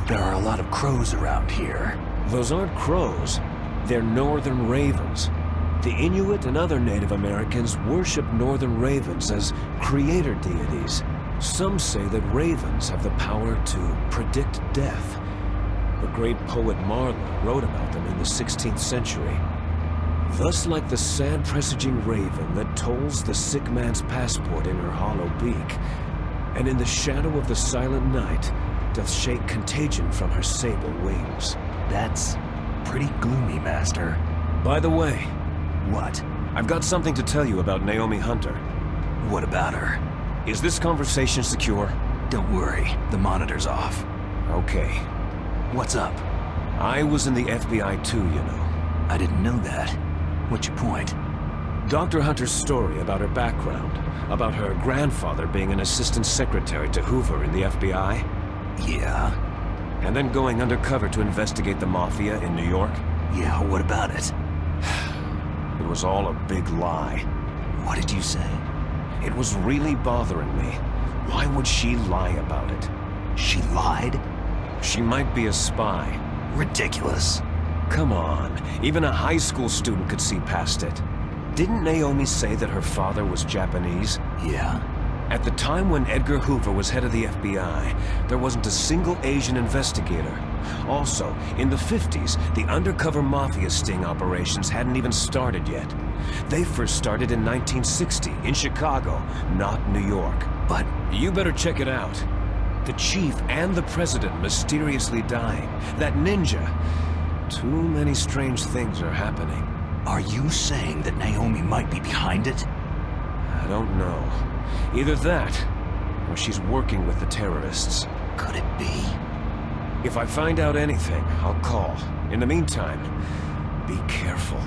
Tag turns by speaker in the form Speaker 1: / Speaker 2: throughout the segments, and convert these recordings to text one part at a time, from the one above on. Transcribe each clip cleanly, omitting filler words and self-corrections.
Speaker 1: There are a lot of crows around here.
Speaker 2: Those aren't crows. They're northern ravens. The Inuit and other Native Americans worship northern ravens as creator deities. Some say that ravens have the power to predict death. The great poet Marlowe wrote about them in the 16th century. Thus like the sad-presaging raven that tolls the sick man's passport in her hollow beak, and in the shadow of the silent night doth shake contagion from her sable wings.
Speaker 1: That's pretty gloomy, Master.
Speaker 2: By the way,
Speaker 1: What?
Speaker 2: I've got something to tell you about Naomi Hunter.
Speaker 1: What about her?
Speaker 2: Is this conversation secure?
Speaker 1: Don't worry, the monitor's off.
Speaker 2: Okay.
Speaker 1: What's up?
Speaker 2: I was in the FBI too, you know.
Speaker 1: I didn't know that. What's your point?
Speaker 2: Dr. Hunter's story about her background, about her grandfather being an assistant secretary to Hoover in the FBI,
Speaker 1: Yeah?
Speaker 2: and then going undercover to investigate the Mafia in New York.
Speaker 1: Yeah, what about it?
Speaker 2: It was all a big lie.
Speaker 1: What did you say?
Speaker 2: It was really bothering me. Why would she lie about it?
Speaker 1: She lied?
Speaker 2: She might be a spy.
Speaker 1: Ridiculous.
Speaker 2: Come on, even a high school student could see past it. Didn't Naomi say that her father was Japanese?
Speaker 1: Yeah?
Speaker 2: At the time when Edgar Hoover was head of the FBI, there wasn't a single Asian investigator. Also, in the 50s, the undercover Mafia sting operations hadn't even started yet. They first started in 1960, in Chicago, not New York.
Speaker 1: But
Speaker 2: You better check it out. The chief and the president mysteriously dying. That ninja. Too many strange things are happening.
Speaker 1: are you saying that Naomi might be behind it?
Speaker 2: I don't know. Either that, or she's working with the terrorists.
Speaker 1: Could it be?
Speaker 2: If I find out anything, I'll call. In the meantime, be careful.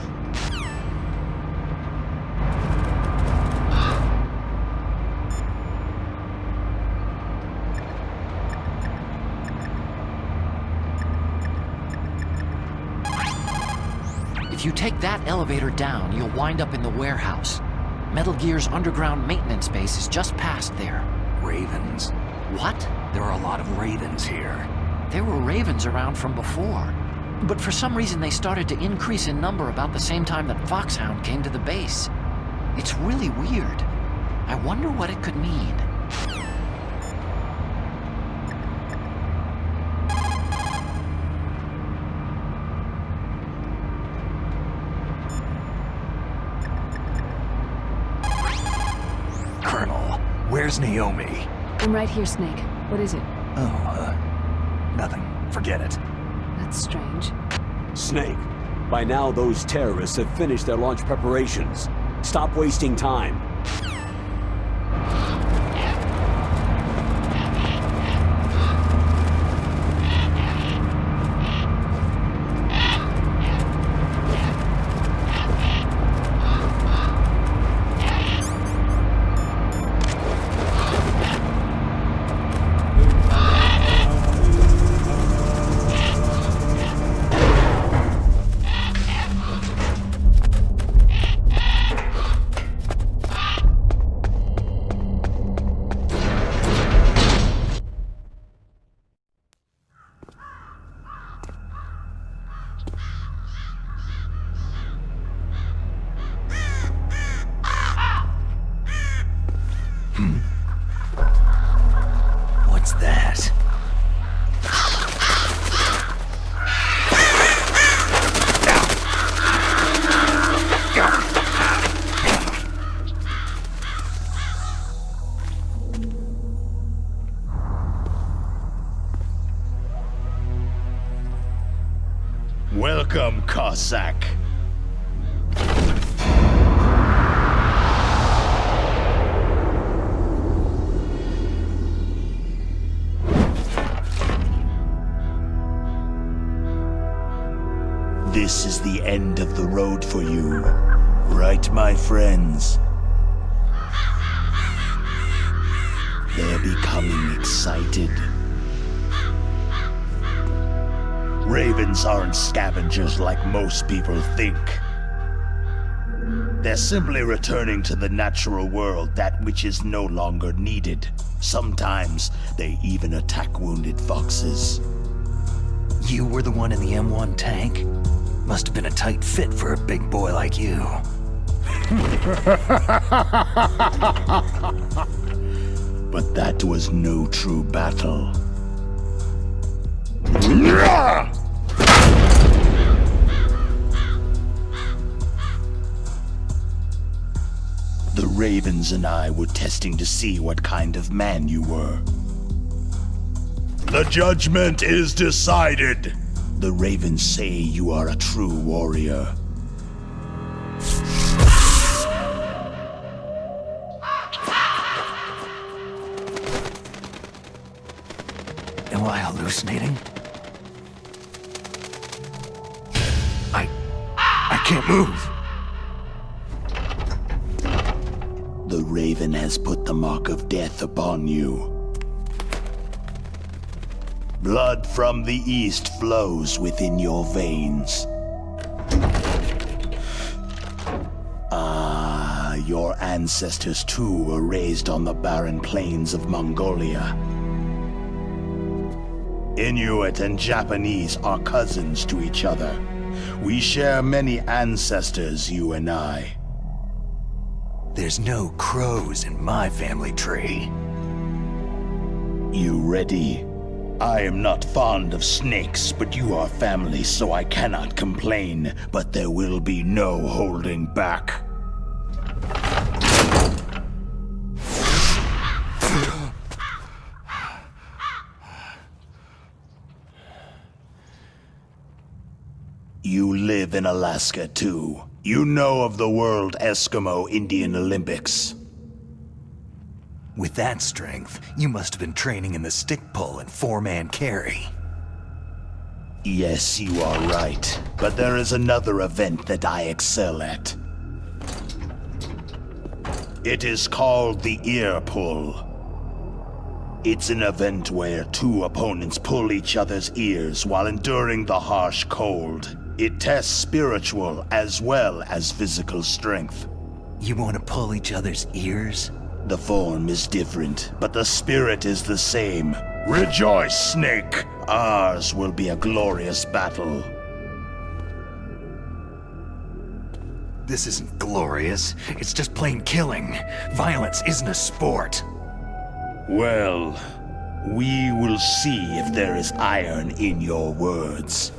Speaker 3: If you take that elevator down, you'll wind up in the warehouse. Metal Gear's underground maintenance base is just past there.
Speaker 1: Ravens.
Speaker 3: What?
Speaker 1: There are a lot of ravens here.
Speaker 3: There were ravens around from before. But for some reason they started to increase in number about the same time that Foxhound came to the base. It's really weird. I wonder what it could mean.
Speaker 1: Colonel, where's Naomi?
Speaker 4: I'm right here, Snake. What is it?
Speaker 1: Oh, nothing. Forget it.
Speaker 4: That's strange.
Speaker 5: Snake, by now those terrorists have finished their launch preparations. Stop wasting time.
Speaker 1: What's that?
Speaker 6: Welcome, Cossack. This is the end of the road for you, right, my friends? They're becoming excited. Ravens aren't scavengers like most people think. They're simply returning to the natural world, that which is no longer needed. Sometimes they even attack wounded foxes.
Speaker 1: You were the one in the M1 tank? Must have been a tight fit for a big boy like you.
Speaker 6: But that was no true battle. The Ravens and I were testing to see what kind of man you were. The judgment is decided. The Ravens say you are a true warrior.
Speaker 1: Am I hallucinating? I can't move.
Speaker 6: The Raven has put the mark of death upon you. Blood from the east flows within your veins. Your ancestors too were raised on the barren plains of Mongolia. Inuit and Japanese are cousins to each other. We share many ancestors, you and I.
Speaker 1: There's no crows in my family tree.
Speaker 6: You ready? I am not fond of snakes, but you are family, so I cannot complain. But there will be no holding back. You live in Alaska, too. You know of the World Eskimo Indian Olympics.
Speaker 1: With that strength, you must have been training in the stick pull and four-man carry.
Speaker 6: Yes, you are right. But there is another event that I excel at. It is called the ear pull. It's an event where two opponents pull each other's ears while enduring the harsh cold. It tests spiritual as well as physical strength.
Speaker 1: You want to pull each other's ears?
Speaker 6: The form is different, but the spirit is the same. Rejoice, Snake! Ours will be a glorious battle.
Speaker 1: This isn't glorious. It's just plain killing. Violence isn't a sport.
Speaker 6: Well, we will see if there is iron in your words.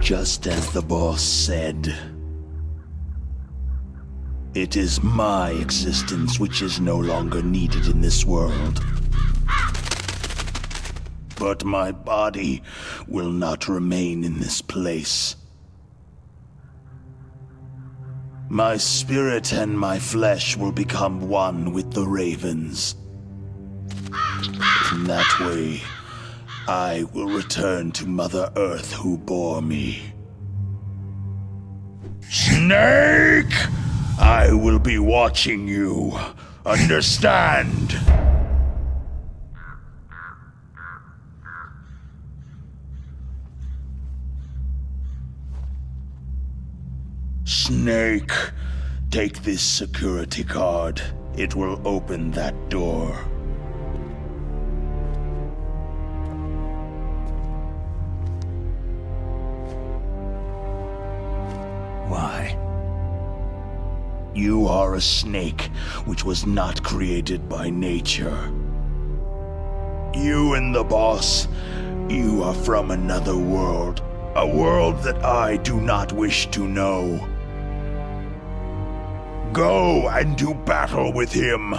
Speaker 6: Just as the boss said. It is my existence which is no longer needed in this world. But my body will not remain in this place. My spirit and my flesh will become one with the ravens. In that way, I will return to Mother Earth who bore me. Snake! I will be watching you. Understand? Snake, take this security card. It will open that door.
Speaker 1: Why?
Speaker 6: You are a snake which was not created by nature. You and the boss, you are from another world. A world that I do not wish to know. Go and do battle with him.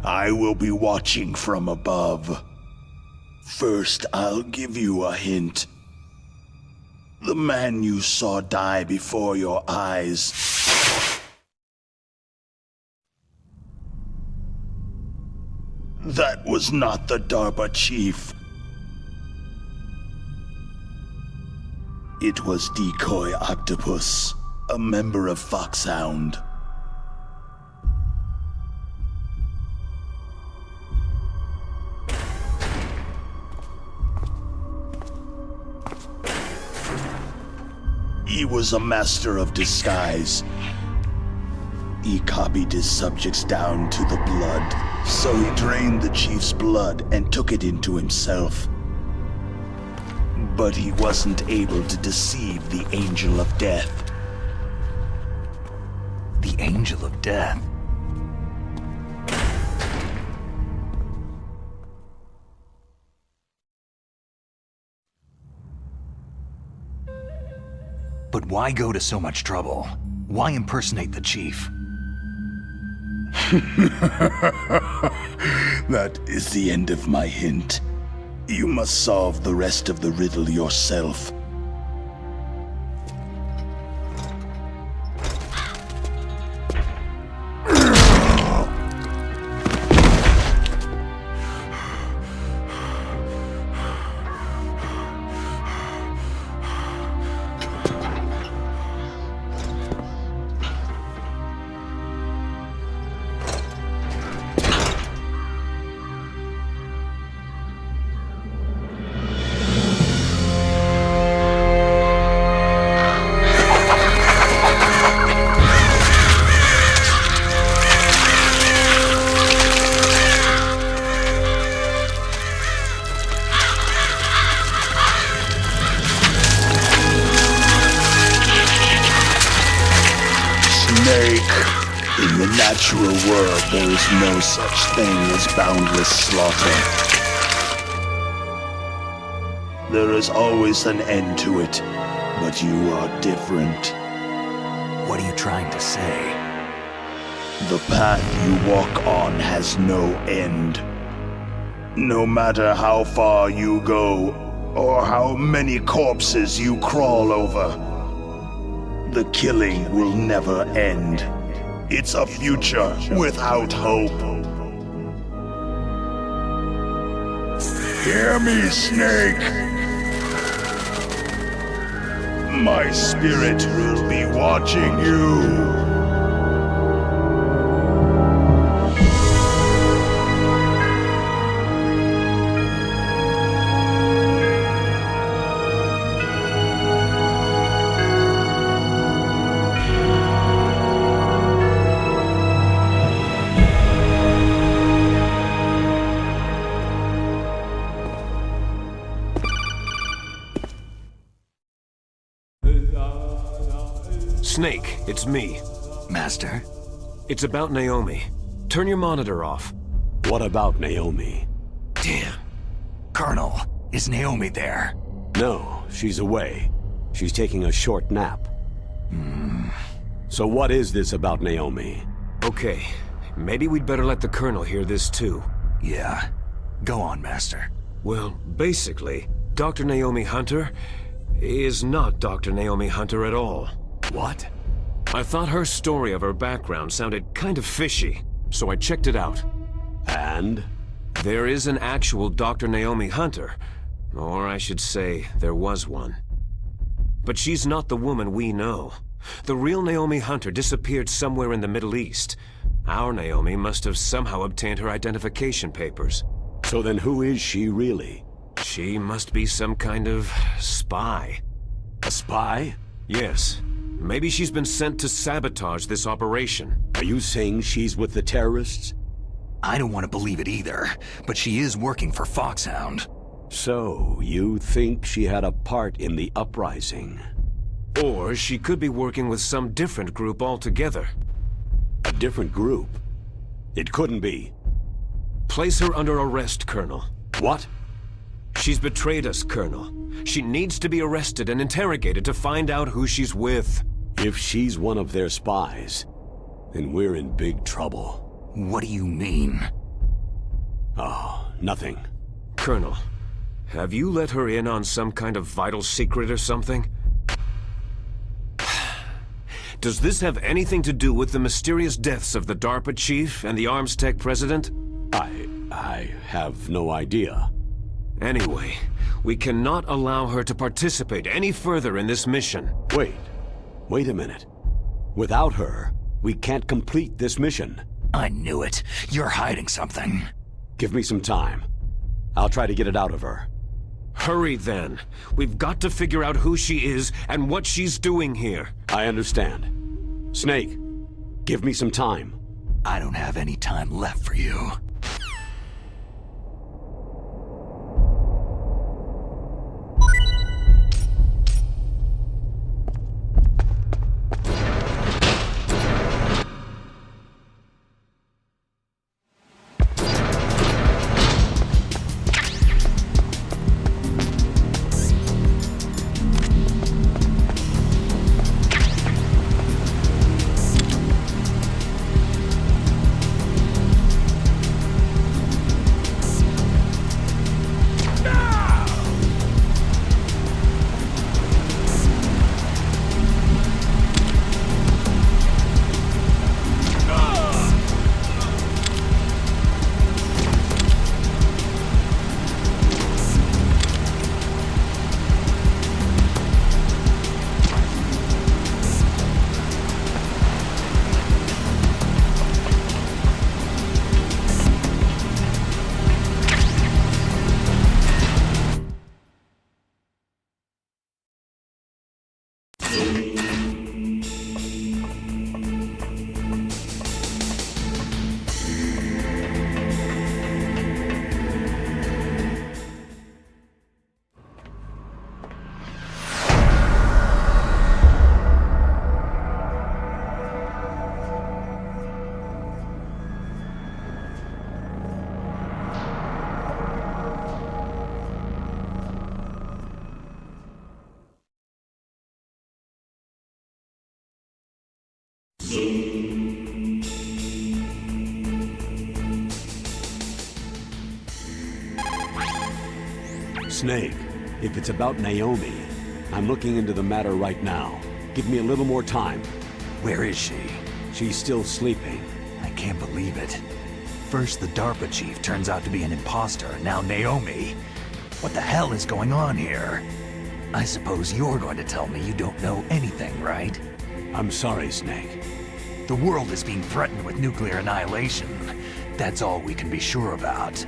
Speaker 6: I will be watching from above. First, I'll give you a hint. The man you saw die before your eyes. That was not the DARPA chief. It was Decoy Octopus, a member of Foxhound. He was a master of disguise. He copied his subjects down to the blood, so he drained the chief's blood and took it into himself. But he wasn't able to deceive the Angel of Death.
Speaker 1: The Angel of Death? But why go to so much trouble? Why impersonate the chief?
Speaker 6: That is the end of my hint. You must solve the rest of the riddle yourself. In the natural world, there is no such thing as boundless slaughter. There is always an end to it, but you are different.
Speaker 1: What are you trying to say?
Speaker 6: The path you walk on has no end. No matter how far you go, or how many corpses you crawl over, the killing will never end. It's a future without hope. Hear me, Snake! My spirit will be watching you.
Speaker 2: Snake, it's me.
Speaker 1: Master?
Speaker 2: It's about Naomi. Turn your monitor off.
Speaker 5: What about Naomi?
Speaker 1: Damn. Colonel, is Naomi there?
Speaker 5: No, she's away. She's taking a short nap. So what is this about Naomi?
Speaker 2: Okay, maybe we'd better let the Colonel hear this too.
Speaker 1: Yeah. Go on, Master.
Speaker 2: Well, basically, Dr. Naomi Hunter is not Dr. Naomi Hunter at all.
Speaker 5: What?
Speaker 2: I thought her story of her background sounded kind of fishy, so I checked it out.
Speaker 5: And?
Speaker 2: There is an actual Dr. Naomi Hunter, or I should say, there was one. But she's not the woman we know. The real Naomi Hunter disappeared somewhere in the Middle East. Our Naomi must have somehow obtained her identification papers.
Speaker 5: So then who is she really?
Speaker 2: She must be some kind of spy.
Speaker 5: A spy?
Speaker 2: Yes. Maybe she's been sent to sabotage this operation.
Speaker 5: Are you saying she's with the terrorists?
Speaker 1: I don't want to believe it either, but she is working for Foxhound.
Speaker 5: So, you think she had a part in the uprising?
Speaker 2: Or she could be working with some different group altogether.
Speaker 5: A different group? It couldn't be.
Speaker 2: Place her under arrest, Colonel.
Speaker 5: What?
Speaker 2: She's betrayed us, Colonel. She needs to be arrested and interrogated to find out who she's with.
Speaker 5: If she's one of their spies, then we're in big trouble.
Speaker 1: What do you mean?
Speaker 5: Oh, nothing.
Speaker 2: Colonel, have you let her in on some kind of vital secret or something? Does this have anything to do with the mysterious deaths of the DARPA chief and the Arms Tech president?
Speaker 5: I have no idea.
Speaker 2: Anyway, we cannot allow her to participate any further in this mission.
Speaker 5: Wait a minute. Without her, we can't complete this mission.
Speaker 1: I knew it. You're hiding something.
Speaker 5: Give me some time. I'll try to get it out of her.
Speaker 2: Hurry then. We've got to figure out who she is and what she's doing here.
Speaker 5: I understand. Snake, give me some time.
Speaker 1: I don't have any time left for you.
Speaker 5: Snake, if it's about Naomi, I'm looking into the matter right now. Give me a little more time.
Speaker 1: Where is she?
Speaker 5: She's still sleeping.
Speaker 1: I can't believe it. First the DARPA chief turns out to be an imposter, and now Naomi. What the hell is going on here? I suppose you're going to tell me you don't know anything, right?
Speaker 5: I'm sorry, Snake.
Speaker 1: The world is being threatened with nuclear annihilation. That's all we can be sure about.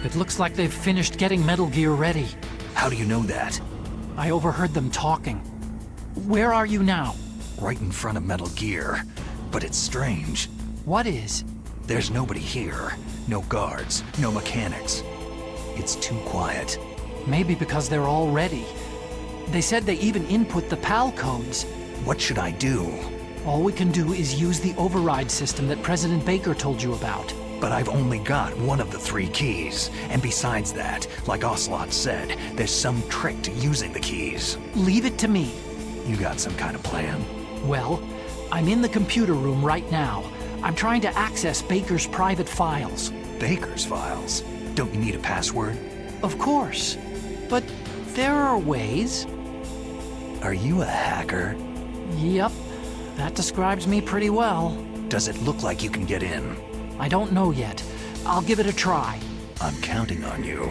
Speaker 3: It looks like they've finished getting Metal Gear ready.
Speaker 1: How do you know that?
Speaker 3: I overheard them talking. Where are you now?
Speaker 1: Right in front of Metal Gear. But it's strange.
Speaker 3: What is?
Speaker 1: There's nobody here. No guards, no mechanics. It's too quiet.
Speaker 3: Maybe because they're all ready. They said they even input the PAL codes.
Speaker 1: What should I do?
Speaker 3: All we can do is use the override system that President Baker told you about.
Speaker 1: but I've only got one of the 3 keys. And besides that, like Ocelot said, there's some trick to using the keys.
Speaker 7: Leave it to me.
Speaker 1: You got some kind of plan?
Speaker 7: Well, I'm in the computer room right now. I'm trying to access Baker's private files.
Speaker 1: Baker's files? Don't you need a password?
Speaker 7: Of course. But there are ways.
Speaker 1: Are you a hacker?
Speaker 7: Yep. That describes me pretty well.
Speaker 1: Does it look like you can get in?
Speaker 7: I don't know yet. I'll give it a try.
Speaker 1: I'm counting on you.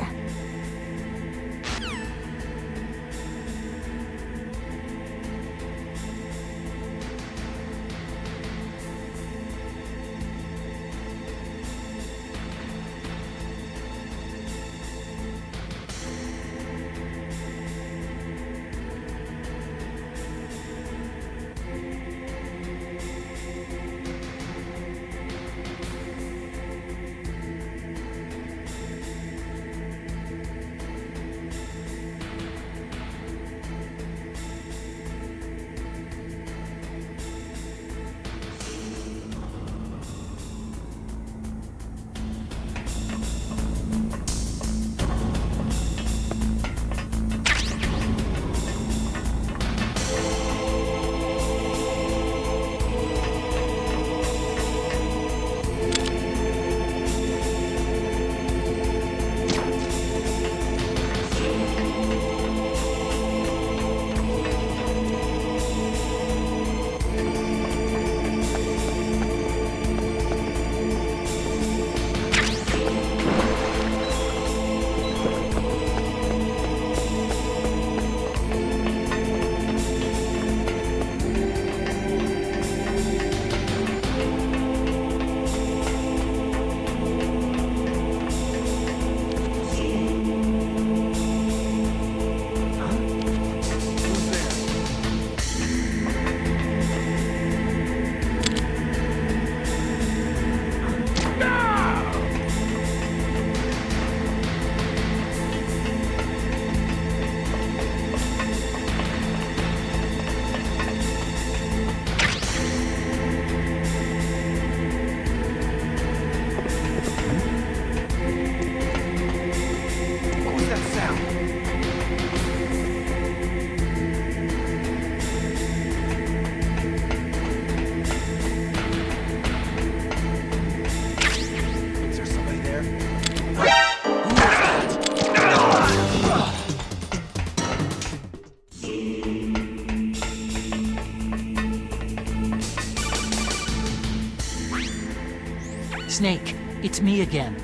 Speaker 7: Snake, it's me again.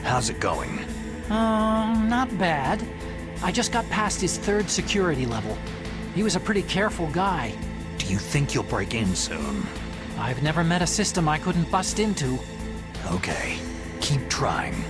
Speaker 1: How's it going?
Speaker 7: Not bad. I just got past his 3rd security level. He was a pretty careful guy.
Speaker 1: Do you think you'll break in soon?
Speaker 7: I've never met a system I couldn't bust into.
Speaker 1: Okay, keep trying.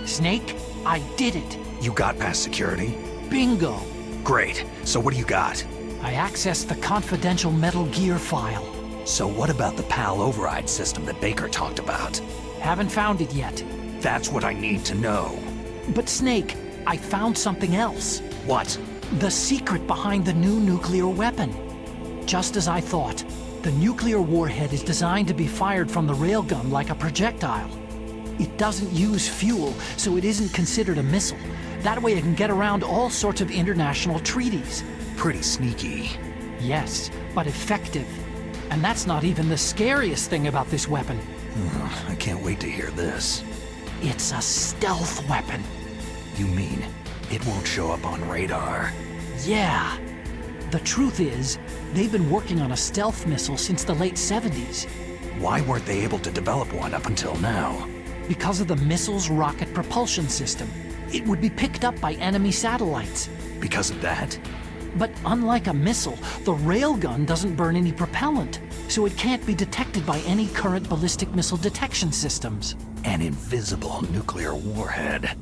Speaker 7: Snake, I did it.
Speaker 1: You got past security?
Speaker 7: Bingo.
Speaker 1: Great. So what do you got?
Speaker 7: I accessed the confidential Metal Gear file.
Speaker 1: So what about the PAL override system that Baker talked about?
Speaker 7: Haven't found it yet.
Speaker 1: That's what I need to know.
Speaker 7: But Snake, I found something else.
Speaker 1: What?
Speaker 7: The secret behind the new nuclear weapon. Just as I thought, the nuclear warhead is designed to be fired from the railgun like a projectile. It doesn't use fuel, so it isn't considered a missile. That way it can get around all sorts of international treaties.
Speaker 1: Pretty sneaky.
Speaker 7: Yes, but effective. And that's not even the scariest thing about this weapon.
Speaker 1: I can't wait to hear this.
Speaker 7: It's a stealth weapon.
Speaker 1: You mean it won't show up on radar?
Speaker 7: Yeah. The truth is, they've been working on a stealth missile since the late 70s.
Speaker 1: Why weren't they able to develop one up until now?
Speaker 7: Because of the missile's rocket propulsion system. It would be picked up by enemy satellites.
Speaker 1: Because of that?
Speaker 7: But unlike a missile, the railgun doesn't burn any propellant, so it can't be detected by any current ballistic missile detection systems.
Speaker 1: An invisible nuclear warhead.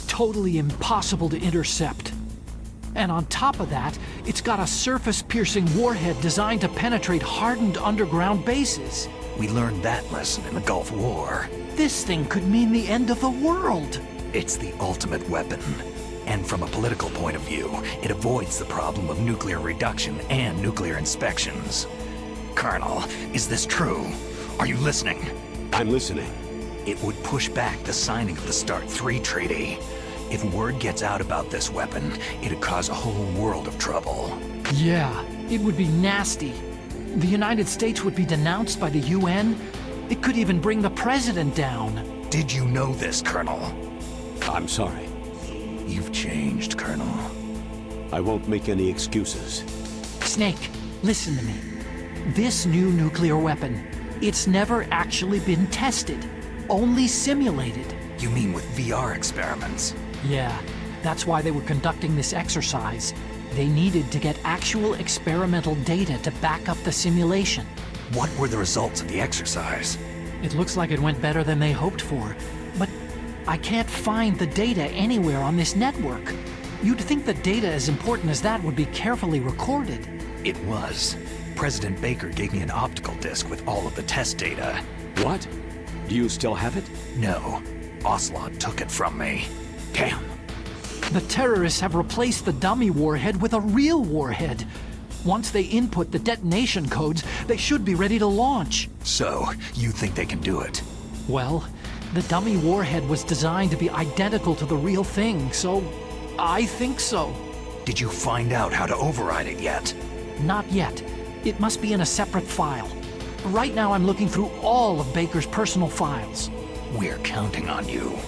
Speaker 7: Totally impossible to intercept. And on top of that, it's got a surface-piercing warhead designed to penetrate hardened underground bases.
Speaker 1: We learned that lesson in the Gulf War.
Speaker 7: This thing could mean the end of the world.
Speaker 1: It's the ultimate weapon. And from a political point of view, it avoids the problem of nuclear reduction and nuclear inspections. Colonel, is this true? Are you listening?
Speaker 5: I'm listening.
Speaker 1: It would push back the signing of the START III treaty. If word gets out about this weapon, it'd cause a whole world of trouble.
Speaker 7: Yeah, it would be nasty. The United States would be denounced by the UN. It could even bring the president down.
Speaker 1: Did you know this, Colonel?
Speaker 5: I'm sorry.
Speaker 1: You've changed, Colonel.
Speaker 5: I won't make any excuses.
Speaker 7: Snake, listen to me. This new nuclear weapon, it's never actually been tested, only simulated.
Speaker 1: You mean with VR experiments?
Speaker 7: Yeah, that's why they were conducting this exercise. They needed to get actual experimental data to back up the simulation.
Speaker 1: What were the results of the exercise?
Speaker 7: It looks like it went better than they hoped for, but I can't find the data anywhere on this network. You'd think the data as important as that would be carefully recorded.
Speaker 1: It was. President Baker gave me an optical disc with all of the test data.
Speaker 5: What? Do you still have it?
Speaker 1: No. Ocelot took it from me. Damn.
Speaker 7: The terrorists have replaced the dummy warhead with a real warhead. Once they input the detonation codes, they should be ready to launch.
Speaker 1: So, you think they can do it?
Speaker 7: Well, the dummy warhead was designed to be identical to the real thing, so I think so.
Speaker 1: Did you find out how to override it yet?
Speaker 7: Not yet. It must be in a separate file. Right now I'm looking through all of Baker's personal files.
Speaker 1: We're counting on you.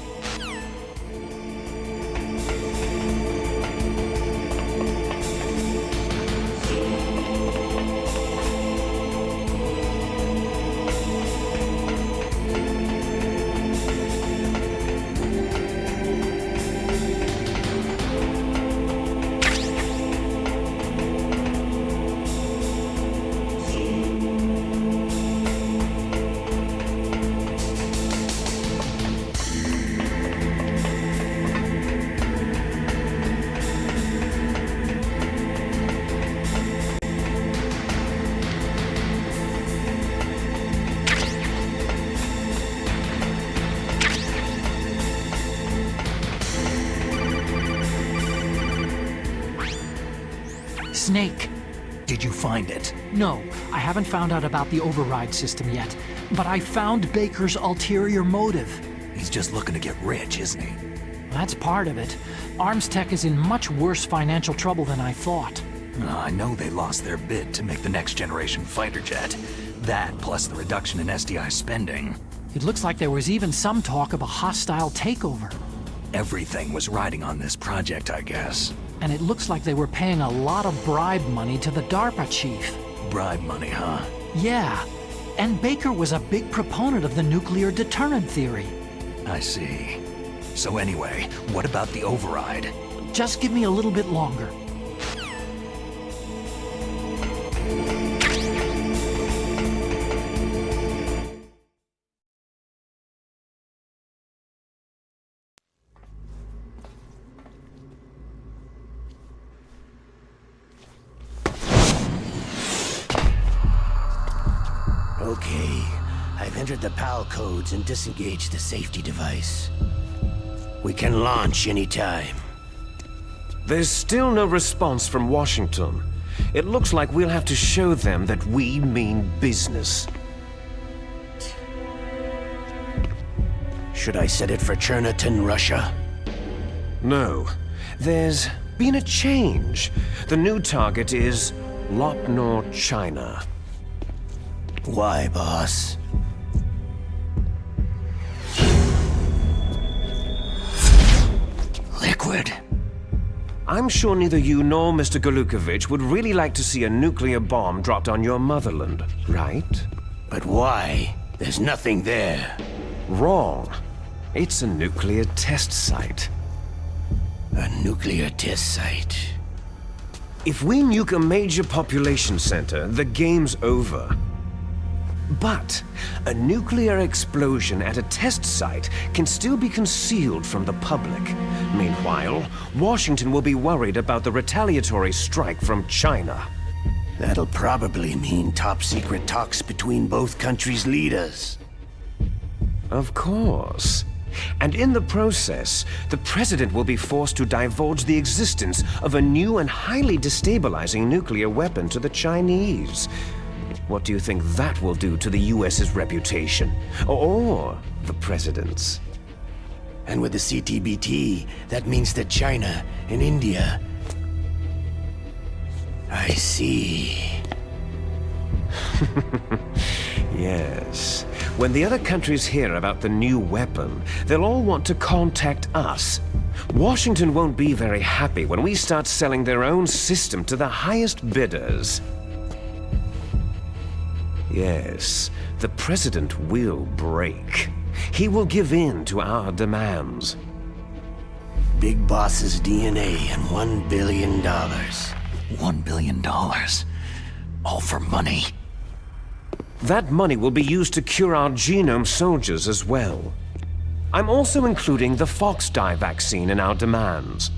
Speaker 7: Snake.
Speaker 1: Did you find it?
Speaker 7: No, I haven't found out about the override system yet, but I found Baker's ulterior motive.
Speaker 1: He's just looking to get rich, isn't he?
Speaker 7: That's part of it. Arms Tech is in much worse financial trouble than I thought.
Speaker 1: I know they lost their bid to make the next generation fighter jet. That, plus the reduction in SDI spending.
Speaker 7: It looks like there was even some talk of a hostile takeover.
Speaker 1: Everything was riding on this project, I guess.
Speaker 7: And it looks like they were paying a lot of bribe money to the DARPA chief.
Speaker 1: Bribe money, huh?
Speaker 7: Yeah. And Baker was a big proponent of the nuclear deterrent theory.
Speaker 1: I see. So anyway, what about the override?
Speaker 7: Just give me a little bit longer.
Speaker 8: Okay, I've entered the PAL codes and disengaged the safety device. We can launch anytime.
Speaker 2: There's still no response from Washington. It looks like we'll have to show them that we mean business.
Speaker 8: Should I set it for Cherniton, Russia?
Speaker 2: No. There's been a change. The new target is Lopnor, China.
Speaker 8: Why, boss? Liquid.
Speaker 2: I'm sure neither you nor Mr. Golukovich would really like to see a nuclear bomb dropped on your motherland, right?
Speaker 8: But why? There's nothing there.
Speaker 2: Wrong. It's a nuclear test site.
Speaker 8: A nuclear test site.
Speaker 2: If we nuke a major population center, the game's over. But a nuclear explosion at a test site can still be concealed from the public. Meanwhile, Washington will be worried about the retaliatory strike from China.
Speaker 8: That'll probably mean top-secret talks between both countries' leaders.
Speaker 2: Of course. And in the process, the President will be forced to divulge the existence of a new and highly destabilizing nuclear weapon to the Chinese. What do you think that will do to the US's reputation? Or the President's?
Speaker 8: And with the CTBT, that means that China and India... I see.
Speaker 2: Yes. When the other countries hear about the new weapon, they'll all want to contact us. Washington won't be very happy when we start selling their own system to the highest bidders. Yes, the President will break. He will give in to our demands.
Speaker 8: Big Boss's DNA and $1 billion.
Speaker 1: $1 billion. All for money.
Speaker 2: That money will be used to cure our genome soldiers as well. I'm also including the Fox dye vaccine in our demands.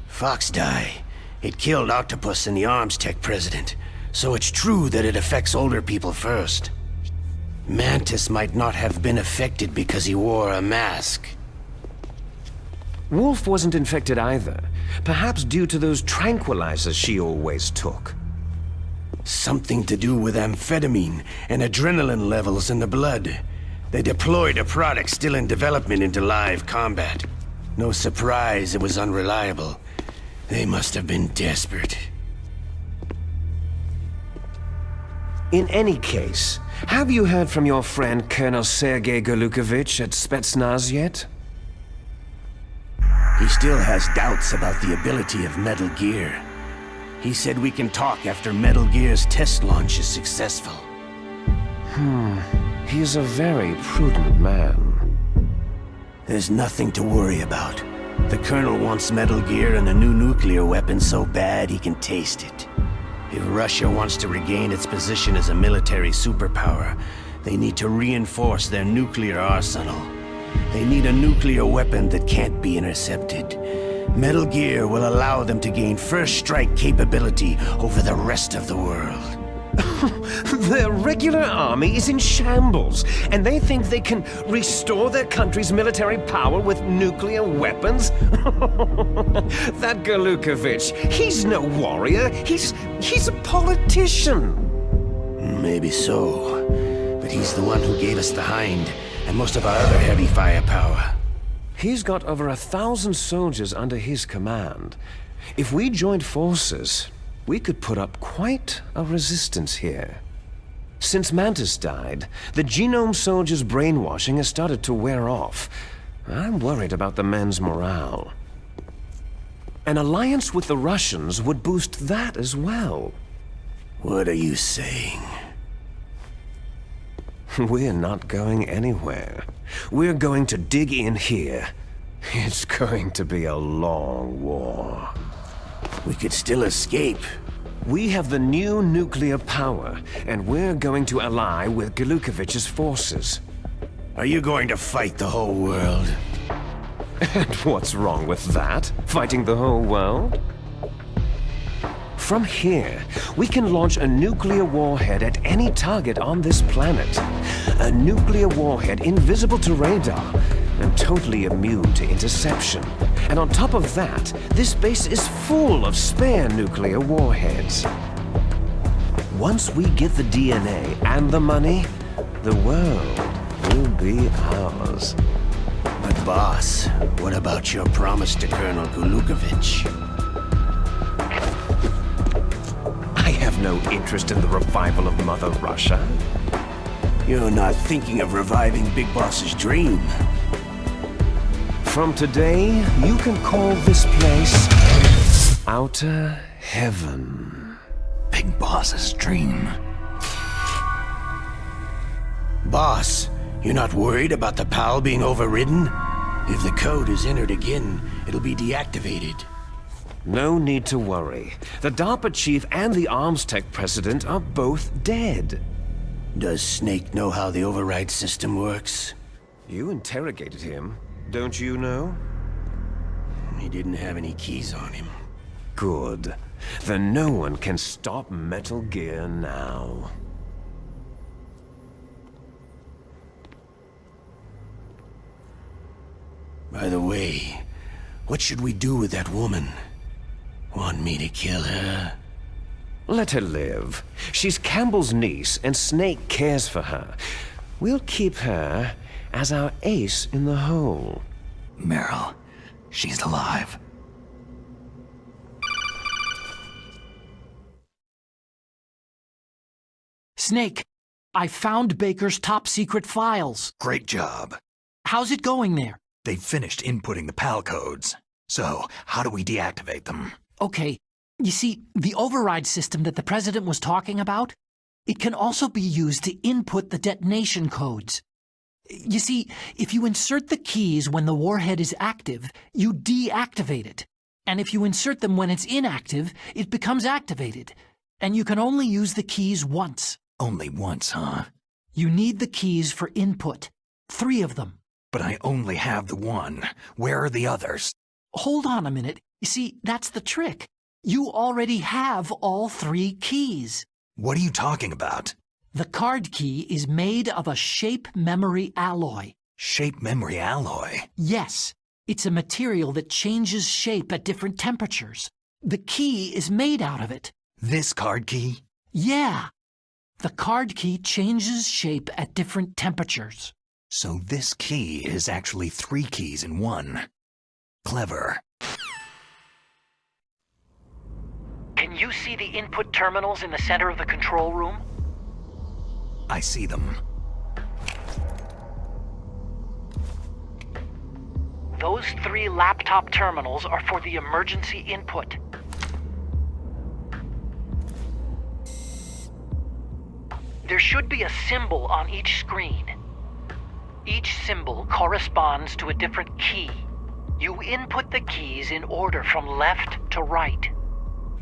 Speaker 8: Fox dye. It killed Octopus and the Arms Tech president. So it's true that it affects older people first. Mantis might not have been affected because he wore a mask.
Speaker 2: Wolf wasn't infected either. Perhaps due to those tranquilizers she always took.
Speaker 8: Something to do with amphetamine and adrenaline levels in the blood. They deployed a product still in development into live combat. No surprise it was unreliable. They must have been desperate.
Speaker 2: In any case, have you heard from your friend Colonel Sergei Golukovich at Spetsnaz yet?
Speaker 8: He still has doubts about the ability of Metal Gear. He said we can talk after Metal Gear's test launch is successful.
Speaker 2: He's a very prudent man.
Speaker 8: There's nothing to worry about. The Colonel wants Metal Gear and a new nuclear weapon so bad he can taste it. If Russia wants to regain its position as a military superpower, they need to reinforce their nuclear arsenal. They need a nuclear weapon that can't be intercepted. Metal Gear will allow them to gain first strike capability over the rest of the world.
Speaker 2: Their regular army is in shambles, and they think they can restore their country's military power with nuclear weapons? That Golukovich, he's no warrior, he's a politician.
Speaker 8: Maybe so, but he's the one who gave us the Hind and most of our other heavy firepower.
Speaker 2: He's got over 1,000 soldiers under his command. If we joined forces, we could put up quite a resistance here. Since Mantis died, the genome soldiers' brainwashing has started to wear off. I'm worried about the men's morale. An alliance with the Russians would boost that as well.
Speaker 8: What are you saying?
Speaker 2: We're not going anywhere. We're going to dig in here. It's going to be a long war.
Speaker 8: We could still escape.
Speaker 2: We have the new nuclear power, and we're going to ally with Golukovich's forces.
Speaker 8: Are you going to fight the whole world?
Speaker 2: And what's wrong with that? Fighting the whole world? From here, we can launch a nuclear warhead at any target on this planet. A nuclear warhead invisible to radar and totally immune to interception. And on top of that, this base is full of spare nuclear warheads. Once we get the DNA and the money, the world will be ours.
Speaker 8: But boss, what about your promise to Colonel Golukovich?
Speaker 2: I have no interest in the revival of Mother Russia.
Speaker 8: You're not thinking of reviving Big Boss's dream.
Speaker 2: From today, you can call this place Outer Heaven.
Speaker 1: Big Boss's dream.
Speaker 8: Boss, you're not worried about the PAL being overridden? If the code is entered again, it'll be deactivated.
Speaker 2: No need to worry. The DARPA chief and the arms tech president are both dead.
Speaker 8: Does Snake know how the override system works?
Speaker 2: You interrogated him, don't you know?
Speaker 8: He didn't have any keys on him.
Speaker 2: Good. Then no one can stop Metal Gear now.
Speaker 8: By the way, what should we do with that woman? Want me to kill her?
Speaker 2: Let her live. She's Campbell's niece, and Snake cares for her. We'll keep her as our ace in the hole.
Speaker 1: Meryl, she's alive.
Speaker 7: Snake, I found Baker's top-secret files.
Speaker 1: Great job.
Speaker 7: How's it going there?
Speaker 1: They've finished inputting the PAL codes. So, how do we deactivate them?
Speaker 7: Okay, you see, the override system that the President was talking about, it can also be used to input the detonation codes. You see, if you insert the keys when the warhead is active, you deactivate it. And if you insert them when it's inactive, it becomes activated. And you can only use the keys once.
Speaker 1: Only once, huh?
Speaker 7: You need the keys for input. 3 of them.
Speaker 1: But I only have the one. Where are the others?
Speaker 7: Hold on a minute. You see, that's the trick. You already have all 3 keys.
Speaker 1: What are you talking about?
Speaker 7: The card key is made of a shape memory alloy.
Speaker 1: Shape memory alloy?
Speaker 7: Yes. It's a material that changes shape at different temperatures. The key is made out of it.
Speaker 1: This card key?
Speaker 7: Yeah. The card key changes shape at different temperatures.
Speaker 1: So this key is actually 3 keys in one. Clever.
Speaker 7: Can you see the input terminals in the center of the control room?
Speaker 1: I see them.
Speaker 7: Those 3 laptop terminals are for the emergency input. There should be a symbol on each screen. Each symbol corresponds to a different key. You input the keys in order from left to right.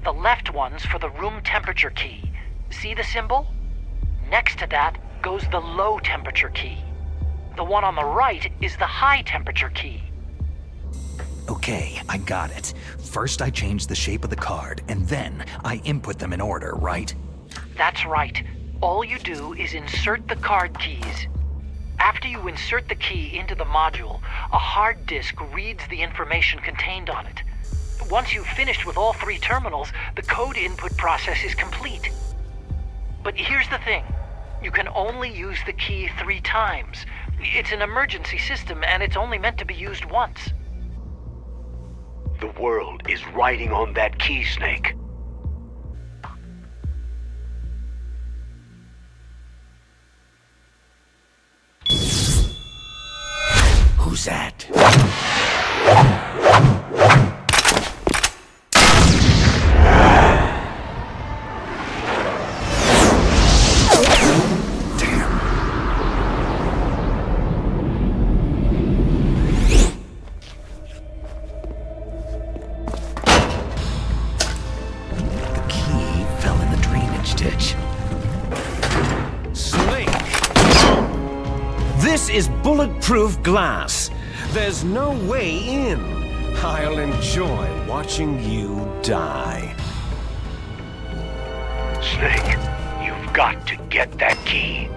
Speaker 7: The left one's for the room temperature key. See the symbol? Next to that goes the low temperature key. The one on the right is the high temperature key.
Speaker 1: Okay, I got it. First I change the shape of the card, and then I input them in order, right?
Speaker 7: That's right. All you do is insert the card keys. After you insert the key into the module, a hard disk reads the information contained on it. Once you've finished with all 3 terminals, the code input process is complete. But here's the thing. You can only use the key 3 times. It's an emergency system, and it's only meant to be used once.
Speaker 8: The world is riding on that key, Snake. Who's that?
Speaker 1: The key fell in the drainage ditch.
Speaker 2: Snake! This is bulletproof glass. There's no way in. I'll enjoy watching you die.
Speaker 8: Snake, you've got to get that key.